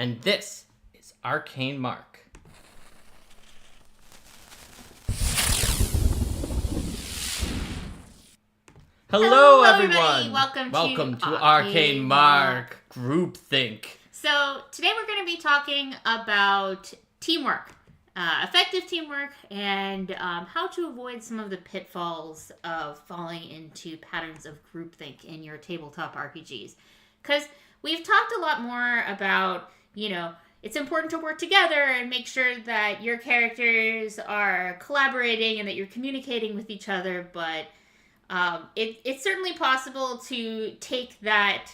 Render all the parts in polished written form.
and this is Arcane Mark. Hello everyone! Welcome to Arcane Mark Groupthink. So today we're going to be talking about teamwork, effective teamwork, and how to avoid some of the pitfalls of falling into patterns of groupthink in your tabletop RPGs. Because we've talked a lot more about, it's important to work together and make sure that your characters are collaborating and that you're communicating with each other, but it's certainly possible to take that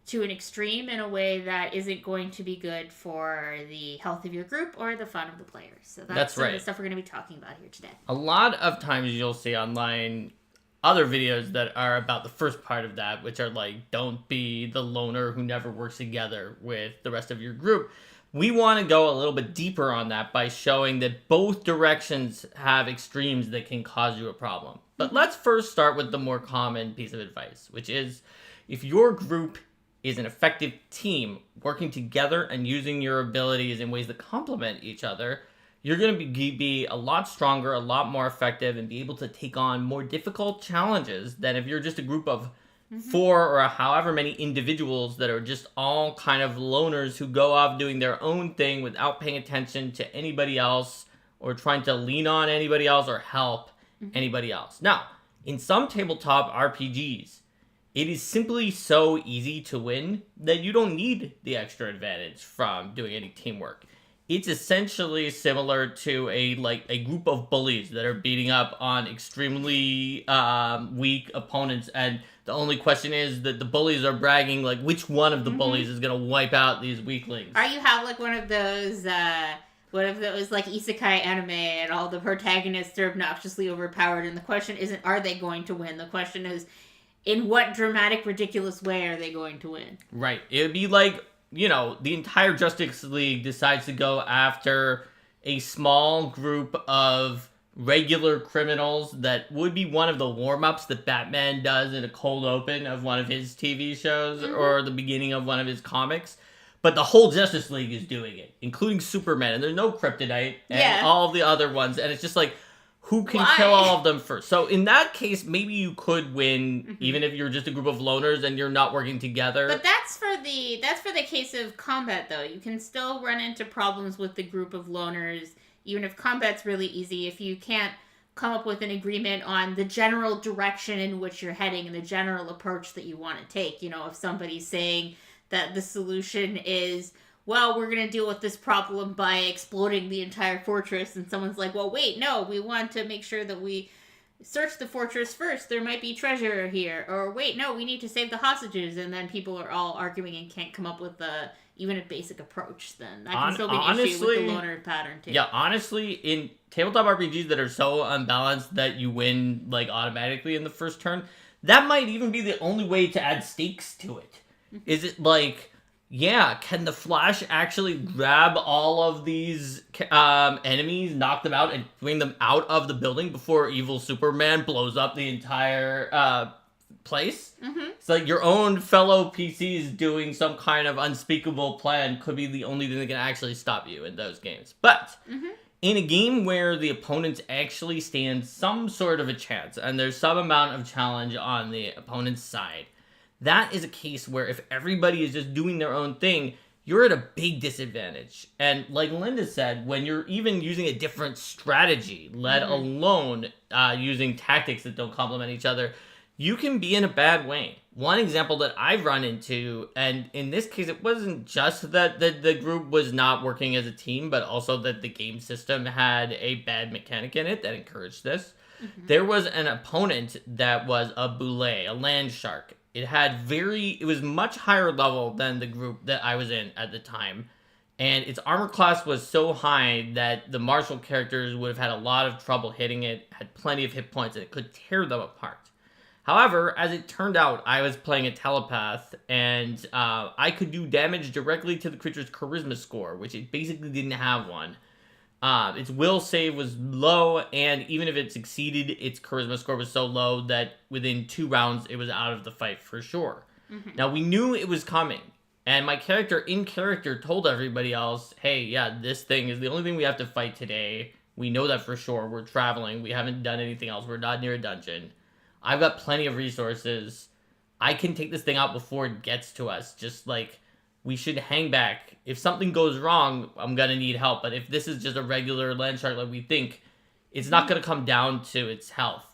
to an extreme in a way that isn't going to be good for the health of your group or the fun of the players. So that's some of the stuff we're going to be talking about here today. A lot of times you'll see online other videos that are about the first part of that, which are like, don't be the loner who never works together with the rest of your group. We want to go a little bit deeper on that by showing that both directions have extremes that can cause you a problem. But let's first start with the more common piece of advice, which is if your group is an effective team working together and using your abilities in ways that complement each other, you're going to be a lot stronger, a lot more effective, and be able to take on more difficult challenges than if you're just a group of 4 or however many individuals that are just all kind of loners who go off doing their own thing without paying attention to anybody else or trying to lean on anybody else or help anybody else. Now, in some tabletop RPGs, it is simply so easy to win that you don't need the extra advantage from doing any teamwork. It's essentially similar to a group of bullies that are beating up on extremely weak opponents, and the only question is that the bullies are bragging like which one of the bullies is going to wipe out these weaklings. Or you have like one of those like isekai anime and all the protagonists are obnoxiously overpowered, and the question isn't are they going to win? The question is in what dramatic, ridiculous way are they going to win? Right. It would be like, the entire Justice League decides to go after a small group of regular criminals that would be one of the warm-ups that Batman does in a cold open of one of his TV shows or the beginning of one of his comics. But the whole Justice League is doing it, including Superman, and there's no kryptonite and all the other ones, and it's just like, who can kill all of them first? So in that case, maybe you could win, even if you're just a group of loners and you're not working together. But that's for the case of combat, though. You can still run into problems with the group of loners, even if combat's really easy. If you can't come up with an agreement on the general direction in which you're heading and the general approach that you want to take. If somebody's saying that the solution is, well, we're going to deal with this problem by exploding the entire fortress. And someone's like, well, wait, no, we want to make sure that we search the fortress first. There might be treasure here. Or wait, no, we need to save the hostages. And then people are all arguing and can't come up with even a basic approach. Then that can still be an issue with the loner pattern, too. Yeah, honestly, in tabletop RPGs that are so unbalanced that you win automatically in the first turn, that might even be the only way to add stakes to it. Is it can the Flash actually grab all of these enemies, knock them out, and bring them out of the building before evil Superman blows up the entire place? It's like your own fellow PCs doing some kind of unspeakable plan could be the only thing that can actually stop you in those games. But in a game where the opponents actually stand some sort of a chance, and there's some amount of challenge on the opponent's side, that is a case where if everybody is just doing their own thing, you're at a big disadvantage. And like Linda said, when you're even using a different strategy, let alone using tactics that don't complement each other, you can be in a bad way. One example that I've run into, and in this case, it wasn't just that the group was not working as a team, but also that the game system had a bad mechanic in it that encouraged this. There was an opponent that was a boulet, a land shark. It was much higher level than the group that I was in at the time. And its armor class was so high that the martial characters would have had a lot of trouble hitting it, had plenty of hit points, and it could tear them apart. However, as it turned out, I was playing a telepath, and I could do damage directly to the creature's charisma score, which it basically didn't have one. Its will save was low, and even if it succeeded, its charisma score was so low that within 2 rounds, it was out of the fight for sure. Now, we knew it was coming. And my character in character told everybody else, hey, yeah, this thing is the only thing we have to fight today. We know that for sure. We're traveling. We haven't done anything else. We're not near a dungeon. I've got plenty of resources. I can take this thing out before it gets to us. Just like, we should hang back. If something goes wrong, I'm going to need help. But if this is just a regular land shark like we think, it's not going to come down to its health.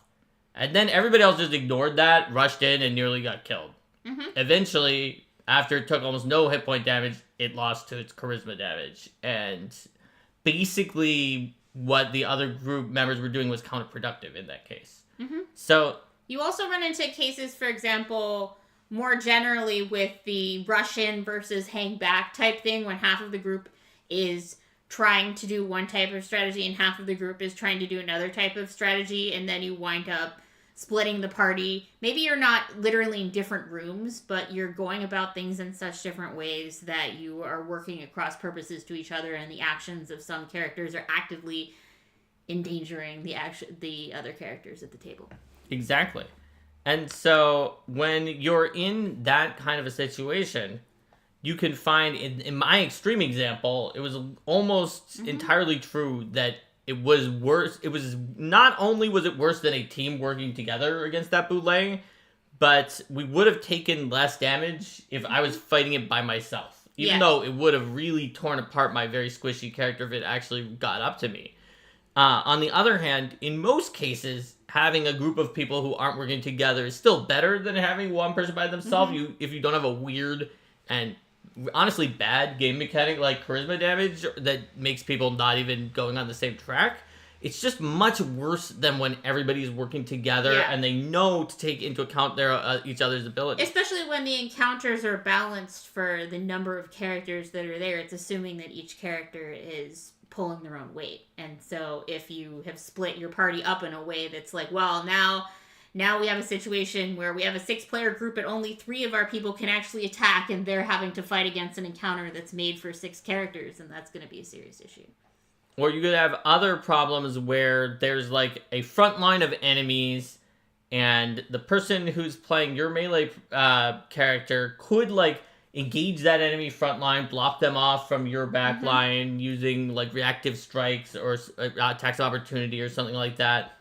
And then everybody else just ignored that, rushed in, and nearly got killed. Mm-hmm. Eventually, after it took almost no hit point damage, it lost to its charisma damage. And basically, what the other group members were doing was counterproductive in that case. Mm-hmm. So you also run into cases, for example, more generally with the rush in versus hang back type thing, when half of the group is trying to do one type of strategy and half of the group is trying to do another type of strategy, and then you wind up splitting the party. Maybe you're not literally in different rooms, but you're going about things in such different ways that you are working across purposes to each other, and the actions of some characters are actively endangering the other characters at the table. Exactly. And so when you're in that kind of a situation, you can find, in my extreme example, it was almost entirely true that it was worse. It was not only was it worse than a team working together against that bootleg, but we would have taken less damage if I was fighting it by myself. Even though it would have really torn apart my very squishy character if it actually got up to me. On the other hand, in most cases, having a group of people who aren't working together is still better than having one person by themselves. If you don't have a weird and honestly bad game mechanic like charisma damage that makes people not even going on the same track, it's just much worse than when everybody's working together and they know to take into account their each other's abilities. Especially when the encounters are balanced for the number of characters that are there. It's assuming that each character is pulling their own weight. And so if you have split your party up in a way that's like, well, now we have a situation where we have a 6-player group and only 3 of our people can actually attack, and they're having to fight against an encounter that's made for 6 characters, and that's going to be a serious issue. Or you could have other problems where there's like a front line of enemies, and the person who's playing your melee character could like engage that enemy front line, block them off from your back line using like reactive strikes or attacks of opportunity or something like that.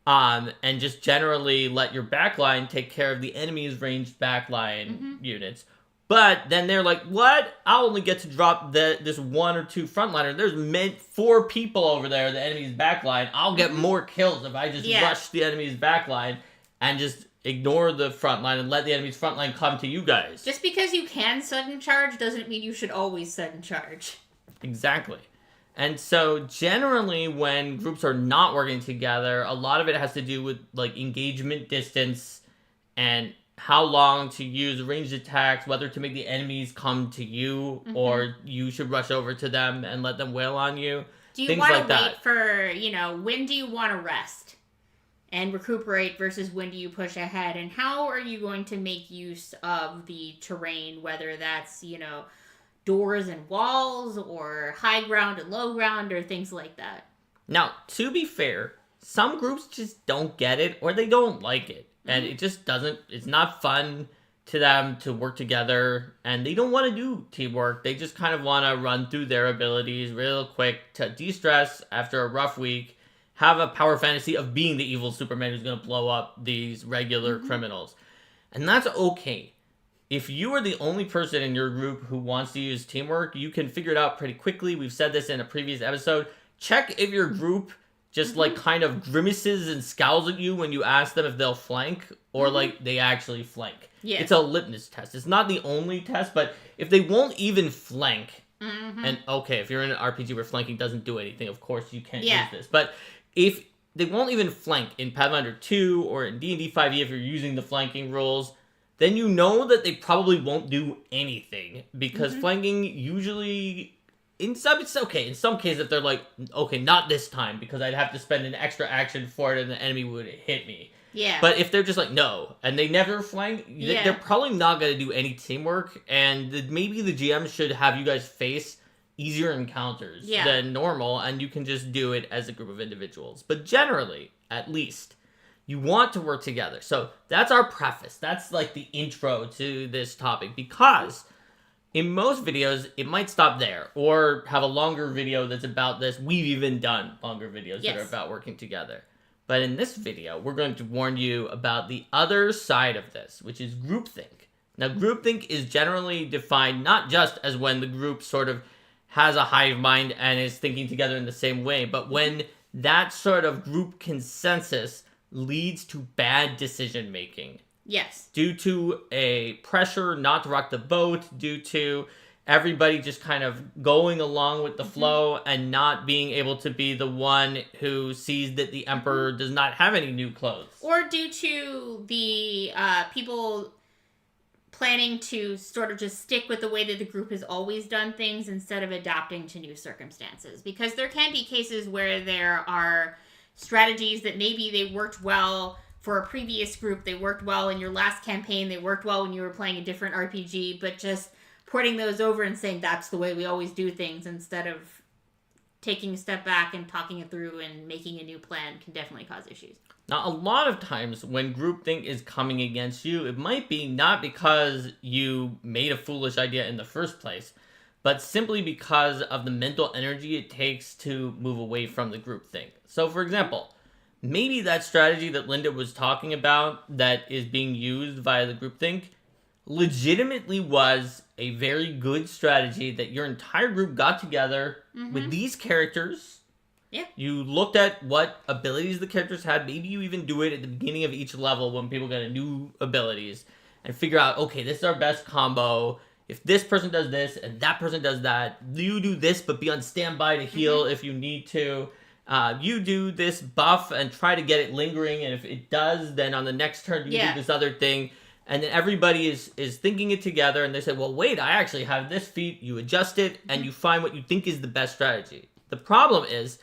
And just generally let your backline take care of the enemy's ranged backline units. But then they're like, what? I'll only get to drop this 1 or 2 frontliner. There's 4 people over there, the enemy's backline. I'll get more kills if I just rush the enemy's backline and just ignore the frontline and let the enemy's frontline come to you guys. Just because you can sudden charge doesn't mean you should always sudden charge. Exactly. And so generally when groups are not working together, a lot of it has to do with like engagement distance and how long to use ranged attacks, whether to make the enemies come to you or you should rush over to them and let them wail on you. Do you want to wait for, when do you want to rest and recuperate versus when do you push ahead? And how are you going to make use of the terrain, whether that's, doors and walls or high ground and low ground or things like that? Now, to be fair, some groups just don't get it or they don't like it. And it just it's not fun to them to work together and they don't want to do teamwork. They just kind of want to run through their abilities real quick to de-stress after a rough week, have a power fantasy of being the evil Superman who's going to blow up these regular criminals. And that's okay. If you are the only person in your group who wants to use teamwork, you can figure it out pretty quickly. We've said this in a previous episode. Check if your group just like kind of grimaces and scowls at you when you ask them if they'll flank or like they actually flank. Yeah. It's a litmus test. It's not the only test, but if they won't even flank, and okay, if you're in an RPG where flanking doesn't do anything, of course you can't use this. But if they won't even flank in Pathfinder 2 or in D&D 5e if you're using the flanking rules, then you know that they probably won't do anything because flanking usually, in some cases if they're like, okay, not this time because I'd have to spend an extra action for it and the enemy would hit me. Yeah. But if they're just like, no, and they never flank, they're probably not going to do any teamwork, and maybe the GM should have you guys face easier encounters than normal, and you can just do it as a group of individuals. But generally, at least, you want to work together. So that's our preface. That's like the intro to this topic, because in most videos, it might stop there, or have a longer video that's about this. We've even done longer videos that are about working together. But in this video, we're going to warn you about the other side of this, which is groupthink. Now, groupthink is generally defined not just as when the group sort of has a hive mind and is thinking together in the same way, but when that sort of group consensus leads to bad decision making. Yes. Due to a pressure not to rock the boat, due to everybody just kind of going along with the flow and not being able to be the one who sees that the emperor does not have any new clothes. Or due to the people planning to sort of just stick with the way that the group has always done things instead of adapting to new circumstances. Because there can be cases where there are strategies that maybe they worked well for a previous group, they worked well in your last campaign, they worked well when you were playing a different RPG, but just porting those over and saying that's the way we always do things instead of taking a step back and talking it through and making a new plan can definitely cause issues. Now, a lot of times when groupthink is coming against you, it might be not because you made a foolish idea in the first place, but simply because of the mental energy it takes to move away from the groupthink. So, for example, maybe that strategy that Linda was talking about that is being used via the groupthink legitimately was a very good strategy that your entire group got together with these characters. Yeah. You looked at what abilities the characters had. Maybe you even do it at the beginning of each level when people get new abilities and figure out, okay, this is our best combo. If this person does this and that person does that, you do this, but be on standby to heal if you need to. You do this buff and try to get it lingering, and if it does, then on the next turn you do this other thing. And then everybody is thinking it together, and they say, well, wait, I actually have this feat. You adjust it, and you find what you think is the best strategy. The problem is,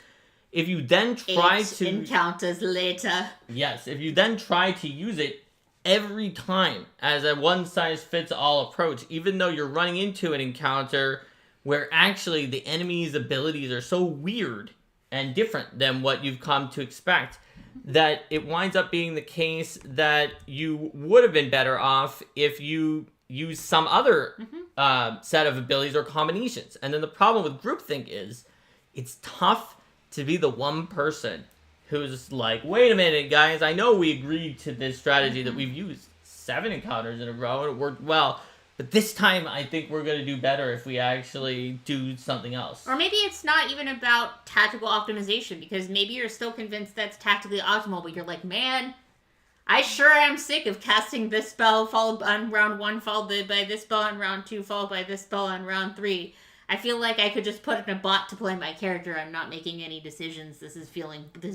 if you then try to... encounters later. Yes, if you then try to use it every time as a one-size-fits-all approach, even though you're running into an encounter where actually the enemy's abilities are so weird and different than what you've come to expect, that it winds up being the case that you would have been better off if you use some other set of abilities or combinations. And then the problem with groupthink is it's tough to be the one person who's like, wait a minute, guys, I know we agreed to this strategy that we've used 7 encounters in a row and it worked well, but this time I think we're going to do better if we actually do something else. Or maybe it's not even about tactical optimization, because maybe you're still convinced that's tactically optimal, but you're like, man, I sure am sick of casting this spell followed on round 1, followed by this spell on round 2, followed by this spell on round 3. I feel like I could just put in a bot to play my character. I'm not making any decisions. This is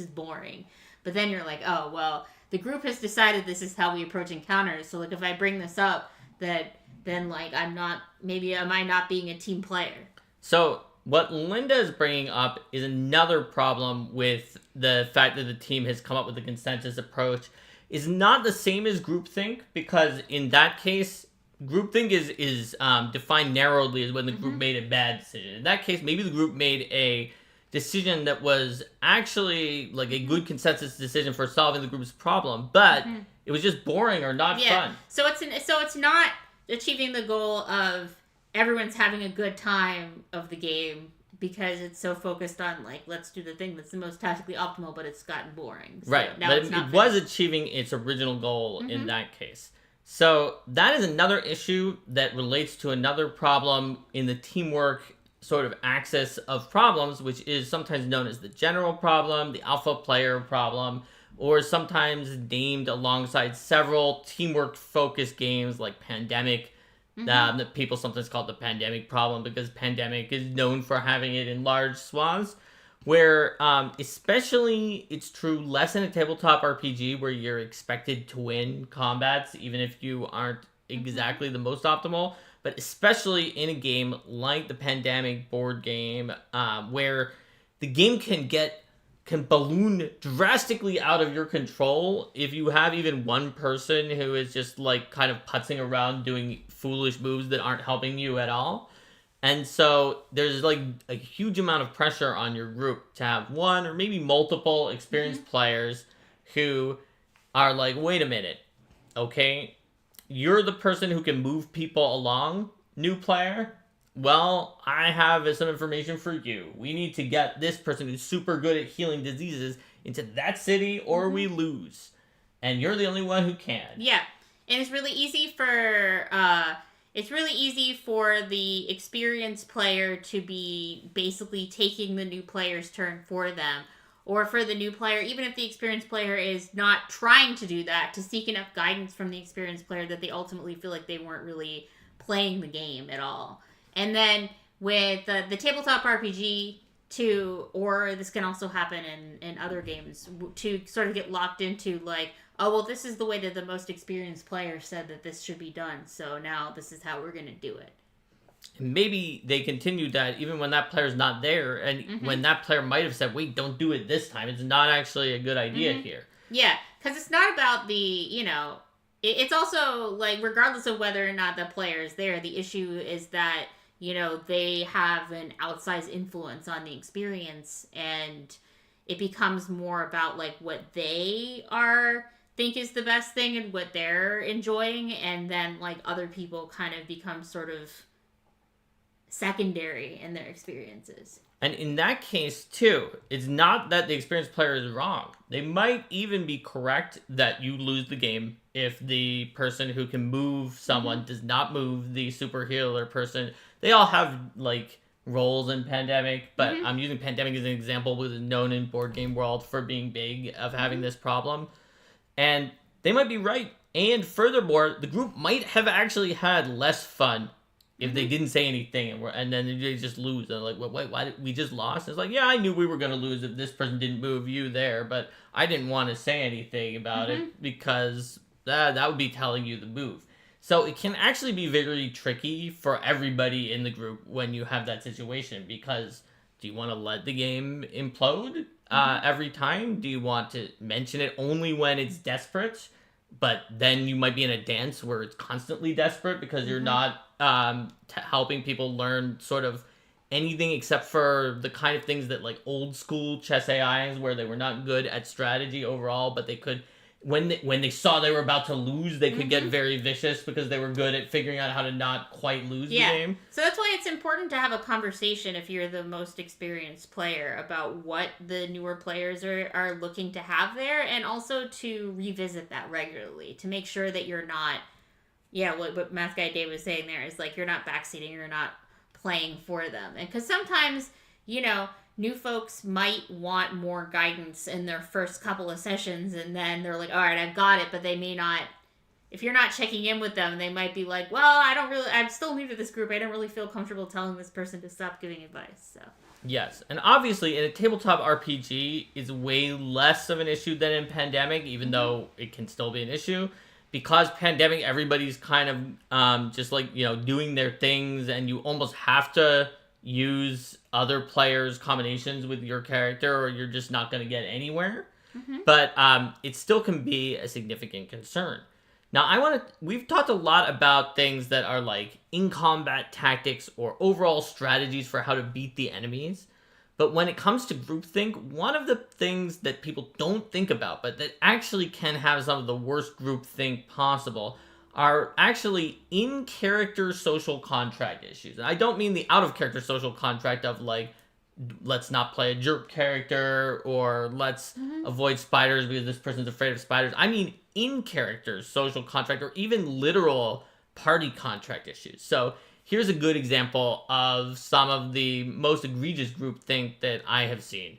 boring. But then you're like, oh, well, the group has decided this is how we approach encounters. So, like, if I bring this up, then, like, am I not being a team player? So, what Linda is bringing up is another problem with the fact that the team has come up with a consensus approach. Is not the same as groupthink, because in that case, groupthink is defined narrowly as when the group made a bad decision. In that case, maybe the group made a decision that was actually like a good consensus decision for solving the group's problem, but it was just boring or not fun. So it's not achieving the goal of everyone's having a good time of the game, because it's so focused on, like, let's do the thing that's the most tactically optimal, but it's gotten boring. So right, now but it was achieving its original goal in that case. So that is another issue that relates to another problem in the teamwork sort of axis of problems, which is sometimes known as the general problem, the alpha player problem, or sometimes named alongside several teamwork-focused games like Pandemic, that people sometimes call it the Pandemic problem, because Pandemic is known for having it in large swaths, where especially it's true less in a tabletop RPG where you're expected to win combats even if you aren't exactly the most optimal, but especially in a game like the Pandemic board game, where the game can balloon drastically out of your control if you have even one person who is just like kind of putzing around doing foolish moves that aren't helping you at all. And so there's like a huge amount of pressure on your group to have one or maybe multiple experienced players who are like, wait a minute, okay, you're the person who can move people along. new player, well, I have some information for you. We need to get this person who's super good at healing diseases into that city or we lose. And you're the only one who can. Yeah. And it's really easy for the experienced player to be basically taking the new player's turn for them. Or for the new player, even if the experienced player is not trying to do that, to seek enough guidance from the experienced player that they ultimately feel like they weren't really playing the game at all. And then with the tabletop RPG, or this can also happen in other games, to sort of get locked into like, oh, well, this is the way that the most experienced player said that this should be done, so now this is how we're going to do it. Maybe they continued that even when that player's not there, and when that player might have said, wait, don't do it this time. It's not actually a good idea here. Yeah, because it's not about it's also, like, regardless of whether or not the player is there, the issue is that, they have an outsized influence on the experience, and it becomes more about, like, what they think is the best thing and what they're enjoying, and then, like, other people kind of become sort of secondary in their experiences. And in that case, too, it's not that the experienced player is wrong. They might even be correct that you lose the game if the person who can move someone does not move the super healer person. They all have, like, roles in Pandemic, but I'm using Pandemic as an example, was known in board game world for being big, of having this problem. And they might be right. And furthermore, the group might have actually had less fun if they didn't say anything, and then they just lose. And like, wait, why did we just lost? It's like, yeah, I knew we were going to lose if this person didn't move you there, but I didn't want to say anything about it because that would be telling you the move. So it can actually be very tricky for everybody in the group when you have that situation, because do you want to let the game implode every time? Do you want to mention it only when it's desperate? But then you might be in a dance where it's constantly desperate because you're not helping people learn sort of anything except for the kind of things that, like, old school chess AIs, where they were not good at strategy overall, but they could, when they saw they were about to lose, they could get very vicious because they were good at figuring out how to not quite lose the game. So that's why it's important to have a conversation if you're the most experienced player about what the newer players are looking to have there, and also to revisit that regularly to make sure that you're not, what Math Guy Dave was saying there is, like, you're not backseating, you're not playing for them. And because sometimes, new folks might want more guidance in their first couple of sessions, and then they're like, all right, I've got it, but they may not, if you're not checking in with them, they might be like, well, I'm still new to this group, I don't really feel comfortable telling this person to stop giving advice, so. Yes, and obviously in a tabletop RPG, it's way less of an issue than in Pandemic, even though it can still be an issue. Because Pandemic, everybody's kind of just like, doing their things, and you almost have to use other players' combinations with your character, or you're just not going to get anywhere. But it still can be a significant concern. Now, we've talked a lot about things that are like in-combat tactics or overall strategies for how to beat the enemies. But when it comes to groupthink, one of the things that people don't think about, but that actually can have some of the worst groupthink possible, are actually in-character social contract issues. And I don't mean the out-of-character social contract of, like, let's not play a jerk character, or let's avoid spiders because this person's afraid of spiders. I mean in-character social contract, or even literal party contract issues. So here's a good example of some of the most egregious groupthink that I have seen.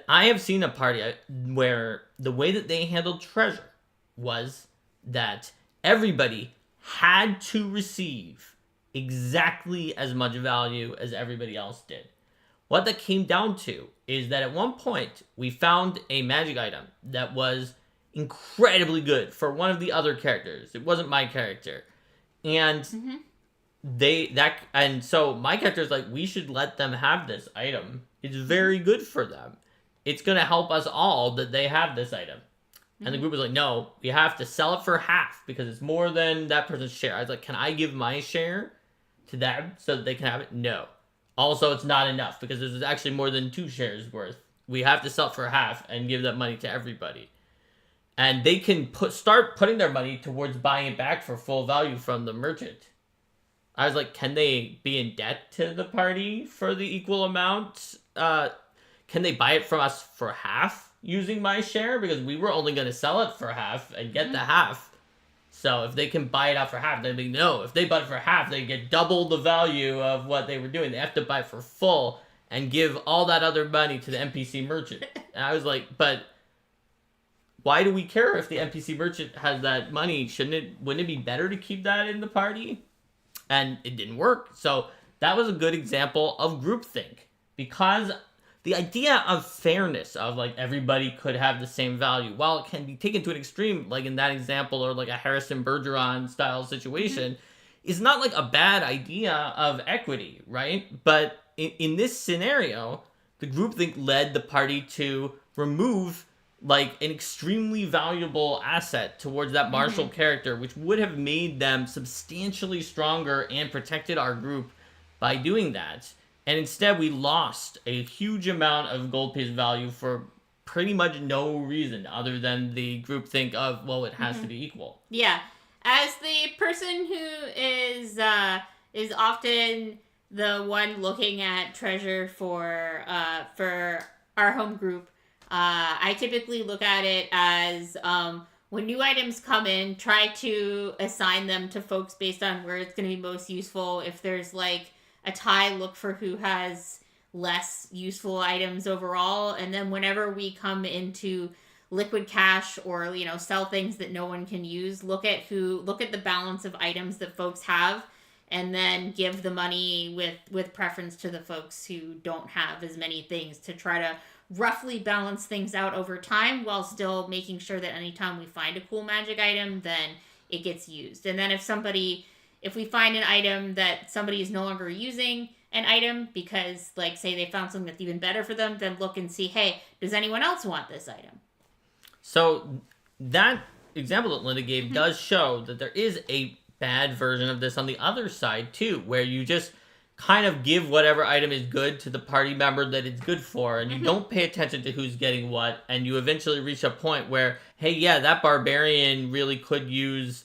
I have seen a party where the way that they handled treasure was that everybody had to receive exactly as much value as everybody else did. What that came down to is that at one point, we found a magic item that was incredibly good for one of the other characters. It wasn't my character. And so my character's like, we should let them have this item. It's very good for them. It's going to help us all that they have this item. And the group was like, no, we have to sell it for half because it's more than that person's share. I was like, can I give my share to them so that they can have it? No. Also, it's not enough because this is actually more than 2 shares worth. We have to sell it for half and give that money to everybody. And they can start putting their money towards buying it back for full value from the merchant. I was like, can they be in debt to the party for the equal amount? Can they buy it from us for half using my share? Because we were only going to sell it for half and get the half. So if they can buy it out for half, they'd be, no. If they bought it for half, they get double the value of what they were doing. They have to buy it for full and give all that other money to the NPC merchant. And I was like, but why do we care if the NPC merchant has that money? Wouldn't it be better to keep that in the party? And it didn't work. So that was a good example of groupthink. Because the idea of fairness, of like everybody could have the same value, while it can be taken to an extreme, like in that example, or like a Harrison Bergeron style situation, is not like a bad idea of equity, right? But in this scenario, the groupthink led the party to remove like an extremely valuable asset towards that martial character, which would have made them substantially stronger and protected our group by doing that. And instead, we lost a huge amount of gold piece value for pretty much no reason other than the groupthink of, well, it has to be equal. Yeah. As the person who is often the one looking at treasure for our home group, I typically look at it as when new items come in, try to assign them to folks based on where it's going to be most useful. If there's like a tie, look for who has less useful items overall. And then whenever we come into liquid cash or, you know, sell things that no one can use, look at the balance of items that folks have, and then give the money with preference to the folks who don't have as many things, to try to roughly balance things out over time while still making sure that anytime we find a cool magic item, then it gets used. And then if we find an item that somebody is no longer using an item because, like, say they found something that's even better for them, then look and see, hey, does anyone else want this item? So that example that Linda gave does show that there is a bad version of this on the other side too, where you just kind of give whatever item is good to the party member that it's good for, and you don't pay attention to who's getting what, and you eventually reach a point where, hey, yeah, that barbarian really could use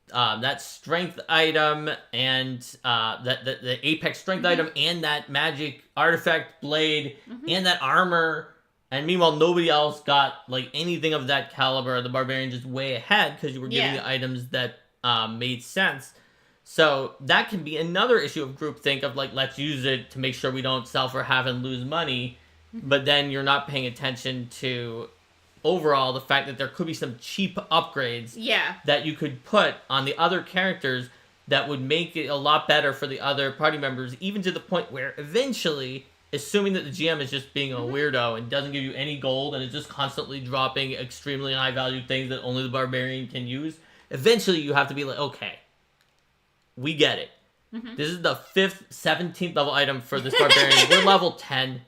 that strength item and the apex strength item and that magic artifact blade and that armor, and meanwhile nobody else got like anything of that caliber. The barbarian just way ahead because you were giving the items that made sense. So that can be another issue of groupthink of like, let's use it to make sure we don't sell for half and lose money, but then you're not paying attention to overall the fact that there could be some cheap upgrades that you could put on the other characters that would make it a lot better for the other party members, even to the point where eventually, assuming that the GM is just being a weirdo and doesn't give you any gold and is just constantly dropping extremely high value things that only the barbarian can use, eventually you have to be like, okay, we get it. This is the 5th, 17th level item for this barbarian. We're level 10.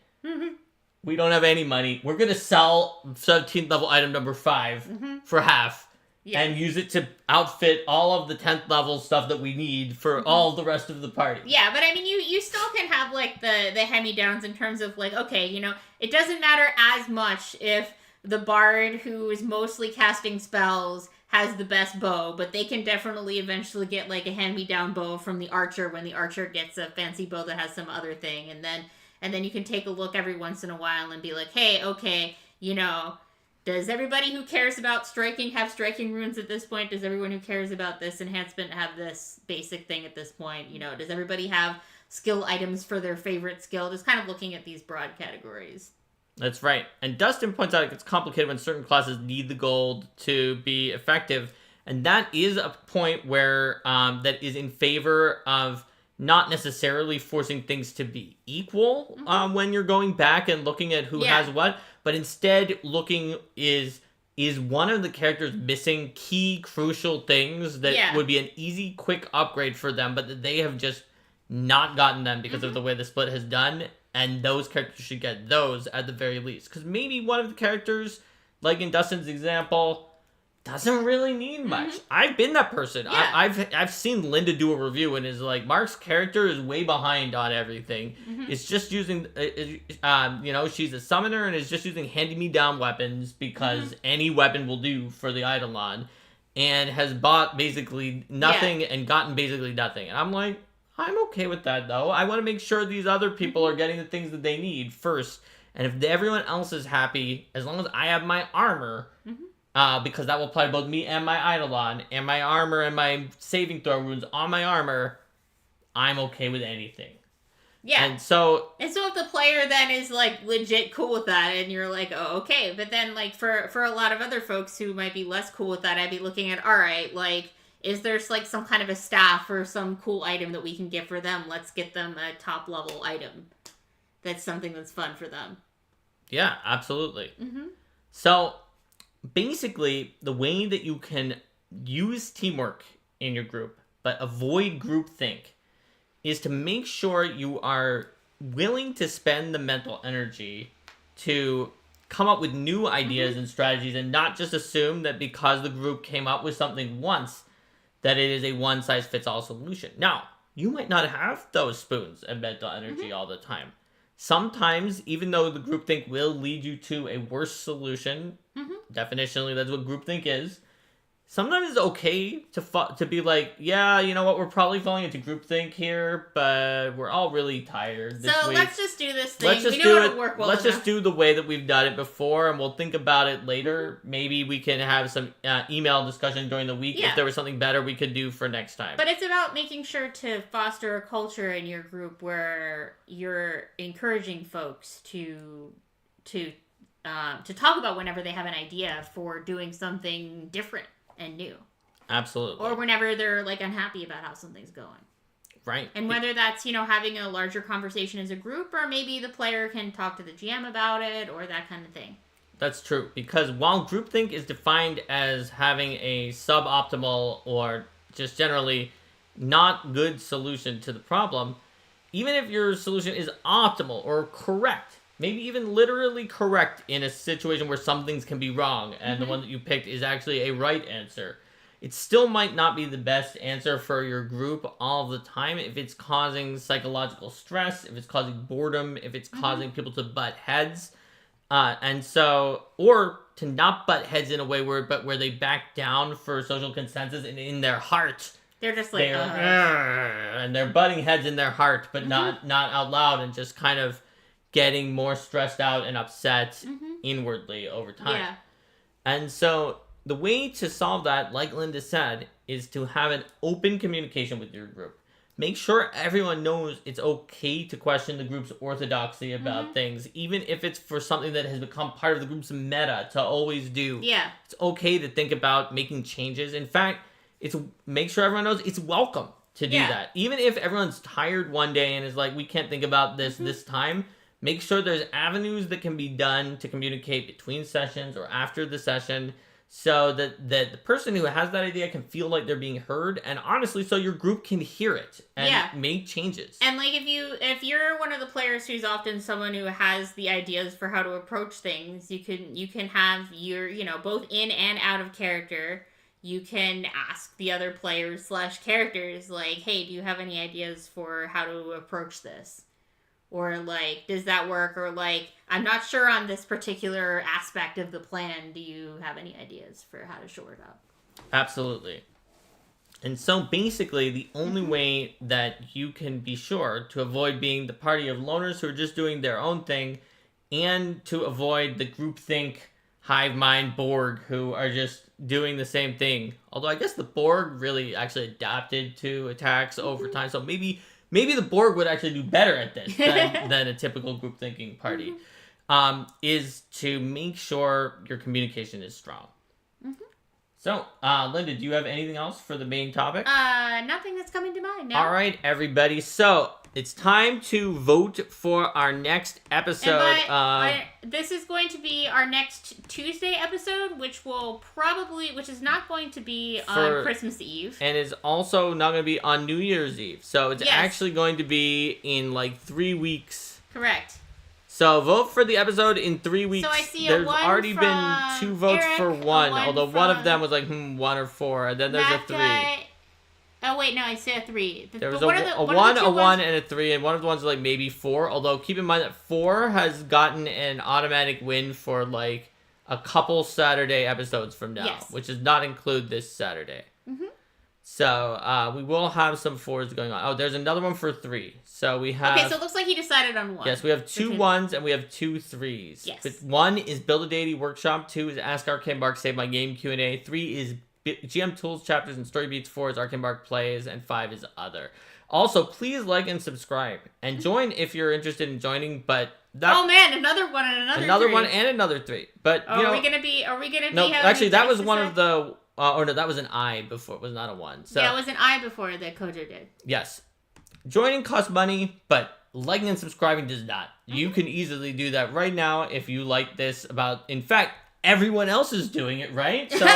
We don't have any money. We're going to sell 17th level item number 5 for half and use it to outfit all of the 10th level stuff that we need for all the rest of the party. Yeah, but I mean, you still can have like the hand-me-downs in terms of like, okay, you know, it doesn't matter as much if the bard who is mostly casting spells has the best bow, but they can definitely eventually get like a hand-me-down bow from the archer when the archer gets a fancy bow that has some other thing, and then you can take a look every once in a while and be like, hey, okay, you know, does everybody who cares about striking have striking runes at this point? Does everyone who cares about this enhancement have this basic thing at this point? You know, does everybody have skill items for their favorite skill? Just kind of looking at these broad categories. That's right. And Dustin points out it gets complicated when certain classes need the gold to be effective. And that is a point where that is in favor of not necessarily forcing things to be equal when you're going back and looking at who has what, but instead looking is one of the characters missing key crucial things that would be an easy, quick upgrade for them, but that they have just not gotten them because of the way the split has done. And those characters should get those at the very least. Because maybe one of the characters, like in Dustin's example, doesn't really need much. I've been that person. I've seen Linda do a review and is like, Mark's character is way behind on everything. It's just using, you know, she's a summoner and is just using hand-me-down weapons because any weapon will do for the Eidolon, and has bought basically nothing and gotten basically nothing. And I'm like, I'm okay with that, though. I want to make sure these other people are getting the things that they need first. And if everyone else is happy, as long as I have my armor, because that will apply to both me and my Eidolon, and my armor and my saving throw runes on my armor, I'm okay with anything. Yeah. And so if the player then is like legit cool with that, and you're like, oh, okay. But then like for a lot of other folks who might be less cool with that, I'd be looking at, all right, like, is there like some kind of a staff or some cool item that we can get for them? Let's get them a top level item. That's something that's fun for them. Yeah, absolutely. So basically, the way that you can use teamwork in your group, but avoid groupthink, is to make sure you are willing to spend the mental energy to come up with new ideas and strategies, and not just assume that because the group came up with something once, that it is a one-size-fits-all solution. Now, you might not have those spoons and mental energy all the time. Sometimes, even though the groupthink will lead you to a worse solution, definitionally that's what groupthink is, sometimes it's okay to be like, yeah, you know what, we're probably falling into groupthink here, but we're all really tired this week. Let's just do this thing. We know it'll work well enough. Let's just do the way that we've done it before, and we'll think about it later. Maybe we can have some email discussion during the week if there was something better we could do for next time. But it's about making sure to foster a culture in your group where you're encouraging folks to talk about whenever they have an idea for doing something different and new. Absolutely. Or whenever they're like unhappy about how something's going. Right. And whether that's, having a larger conversation as a group, or maybe the player can talk to the GM about it, or that kind of thing. That's true. Because while groupthink is defined as having a suboptimal or just generally not good solution to the problem, even if your solution is optimal or correct, maybe even literally correct in a situation where some things can be wrong, and the one that you picked is actually a right answer, it still might not be the best answer for your group all the time if it's causing psychological stress, if it's causing boredom, if it's causing people to butt heads. And so, or to not butt heads in a way where they back down for social consensus, and in their heart, they're just like, and they're butting heads in their heart, but not out loud, and just kind of getting more stressed out and upset inwardly over time. Yeah. And so the way to solve that, like Linda said, is to have an open communication with your group. Make sure everyone knows it's okay to question the group's orthodoxy about things, even if it's for something that has become part of the group's meta to always do. Yeah. It's okay to think about making changes. In fact, make sure everyone knows it's welcome to do that. Even if everyone's tired one day and is like, we can't think about this time, make sure there's avenues that can be done to communicate between sessions or after the session, so that the person who has that idea can feel like they're being heard, and honestly, so your group can hear it and make changes. And like if you're one of the players who's often someone who has the ideas for how to approach things, you can have your, both in and out of character, you can ask the other players / characters like, hey, do you have any ideas for how to approach this? Or, like, does that work? Or, like, I'm not sure on this particular aspect of the plan. Do you have any ideas for how to shore it up? Absolutely. And so, basically, the only way that you can be sure to avoid being the party of loners who are just doing their own thing, and to avoid the groupthink, hivemind, Borg, who are just doing the same thing. Although, I guess the Borg really actually adapted to attacks over time, so maybe the Borg would actually do better at this than a typical group thinking party, is to make sure your communication is strong. So, Linda, do you have anything else for the main topic? Nothing that's coming to mind, no. All right, everybody. So, it's time to vote for our next episode. This is going to be our next Tuesday episode, which is not going to be on Christmas Eve. And is also not going to be on New Year's Eve. So, it's actually going to be in like 3 weeks. Correct. So, vote for the episode in 3 weeks. So, I see there's already been 2 votes Eric, for one, although one of them was like, 1 or 4, and then there's a 3. Oh, wait, no, I said a 3. There was a 1, and a 3, and one of the ones was like maybe 4, although keep in mind that 4 has gotten an automatic win for like a couple Saturday episodes from now, which does not include this Saturday. So we will have some 4s going on. Oh, there's another one for 3. So we have... Okay, so it looks like he decided on 1. Yes, we have 2 1s and we have 2 3s. Yes. But 1 is Build a Deity Workshop. 2 is Ask Arcane Bark, Save My Game Q&A. 3 is GM Tools, Chapters, and Story Beats. 4 is Arcane Bark Plays. And 5 is Other. Also, please like and subscribe. And join if you're interested in joining, but... Oh man, another one and another 3. one and another 3. But, you know... Are we gonna be No, actually, that was one of the... or no, that was an I before. It was not a 1. So, yeah, it was an I before that Kojo did. Yes. Joining costs money, but liking and subscribing does not. You can easily do that right now if you like this about... In fact, everyone else is doing it, right? So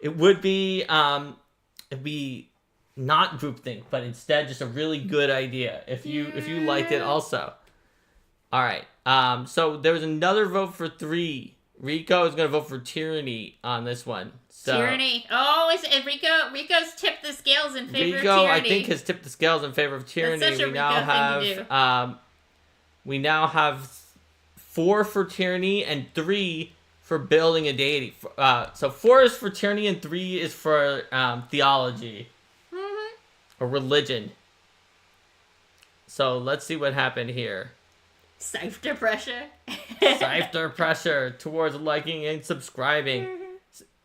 it would be... it'd be not groupthink, but instead just a really good idea if you liked it also. All right. So there was another vote for 3. Rico is going to vote for Tyranny on this one. So, Tyranny. Oh, is it Rico? Rico's tipped the scales in favor of Rico, Tyranny. I think, has tipped the scales in favor of Tyranny. That's such a Rico thing to do. We now have 4 for Tyranny and 3 for Building a Deity. So 4 is for Tyranny and 3 is for theology. Or religion. So let's see what happened here. Sifter pressure. Sifter pressure towards liking and subscribing.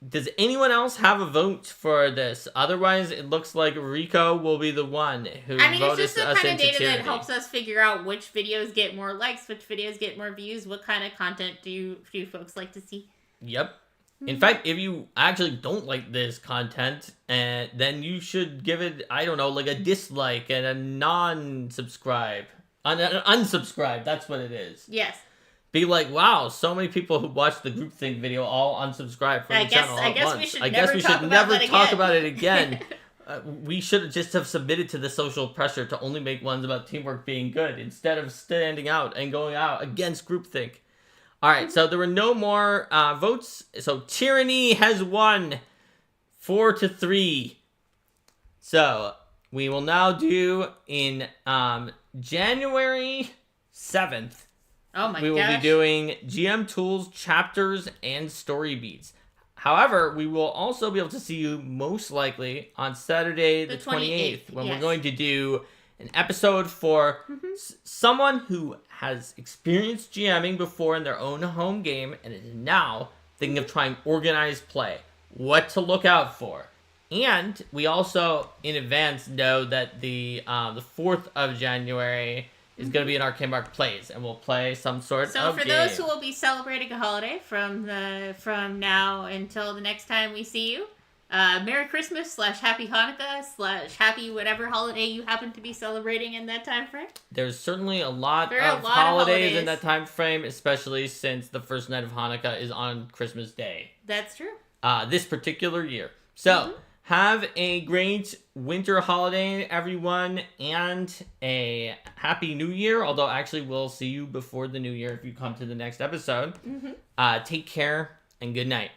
Does anyone else have a vote for this? Otherwise, it looks like Rico will be the one who voted us into it's just the kind of data Tyranny. that helps us figure out which videos get more likes, which videos get more views, what kind of content do you folks like to see. Yep. In fact, if you actually don't like this content, then you should give it, I don't know, like a dislike and a non-subscribe. Unsubscribe, that's what it is. Yes. Be like, wow, so many people who watched the Groupthink video all unsubscribe from the channel I at guess once. we should I guess we should never that talk again. about it again. We should just have submitted to the social pressure to only make ones about teamwork being good instead of standing out and going out against Groupthink. All right, so there were no more votes. So Tyranny has won 4-3. So we will now do in January 7th. Oh my gosh. We will be doing GM Tools, Chapters, and Story Beats. However, we will also be able to see you most likely on Saturday the 28th when we're going to do an episode for someone who has experienced GMing before in their own home game and is now thinking of trying organized play. What to look out for. And we also, in advance, know that the 4th of January is going to be an Arcane Bark Plays, and we'll play some sort of game. So for those who will be celebrating a holiday from now until the next time we see you, Merry Christmas / Happy Hanukkah / Happy whatever holiday you happen to be celebrating in that time frame. There's certainly a lot of holidays in that time frame, especially since the first night of Hanukkah is on Christmas Day. That's true. This particular year. So, have a great winter holiday, everyone, and a Happy New Year. Although, actually, we'll see you before the New Year if you come to the next episode. Take care, and good night.